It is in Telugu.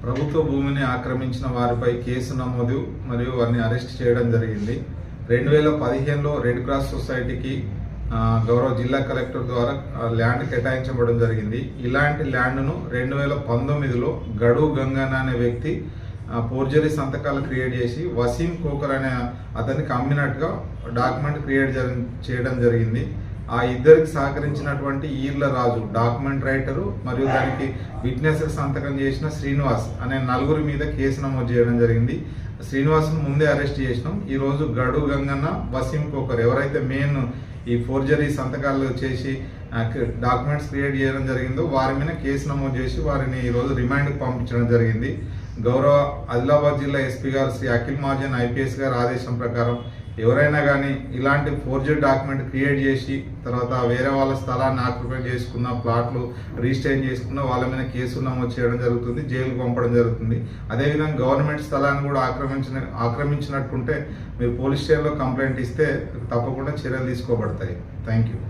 ప్రభుత్వ భూమిని ఆక్రమించిన వారిపై కేసు నమోదు మరియు వారిని అరెస్ట్ చేయడం జరిగింది. 2015లో రెడ్ క్రాస్ సొసైటీకి గౌరవ జిల్లా కలెక్టర్ ద్వారా ల్యాండ్ కేటాయించబడడం జరిగింది. ఇలాంటి ల్యాండ్ను 2019లో గడు గంగన్న అనే వ్యక్తి ఫోర్జరీ సంతకాలు క్రియేట్ చేసి వసీం కోకర్ అనే అతనికి అమ్మినట్టుగా డాక్యుమెంట్ క్రియేట్ చేయడం జరిగింది. ఆ ఇద్దరికి సహకరించినటువంటి ఈర్ల రాజు డాక్యుమెంట్ రైటరు మరియు దానికి విట్నెస్ సంతకం చేసిన శ్రీనివాస్ అనే నలుగురి మీద కేసు నమోదు చేయడం జరిగింది. శ్రీనివాస్ను ముందే అరెస్ట్ చేసినాం. ఈరోజు గడు గంగన్న, వసీం కోకర్ ఎవరైతే మెయిన్ ఈ ఫోర్జరీ సంతకాలు చేసి డాక్యుమెంట్స్ క్రియేట్ చేయడం జరిగిందో వారి మీద కేసు నమోదు చేసి వారిని ఈరోజు రిమాండ్కి పంపించడం జరిగింది. గౌరవ ఆదిలాబాద్ జిల్లా ఎస్పీ గారు శ్రీ అఖిల్ మహాజన్ ఐపీఎస్ గారి ఆదేశం ప్రకారం ఎవరైనా కానీ ఇలాంటి ఫోర్జరీ డాక్యుమెంట్ క్రియేట్ చేసి తర్వాత వేరే వాళ్ళ స్థలాన్ని ఆక్యుపై చేసుకున్న, ప్లాట్లు రిజిస్టర్ చేసుకున్న వాళ్ళ మీద కేసులు నమోదు చేయడం జరుగుతుంది, జైలుకు పంపడం జరుగుతుంది. అదేవిధంగా గవర్నమెంట్ స్థలాన్ని కూడా ఆక్రమించినట్టుంటే మీరు పోలీస్ స్టేషన్లో కంప్లైంట్ ఇస్తే తప్పకుండా చర్యలు తీసుకోబడతాయి. Thank you.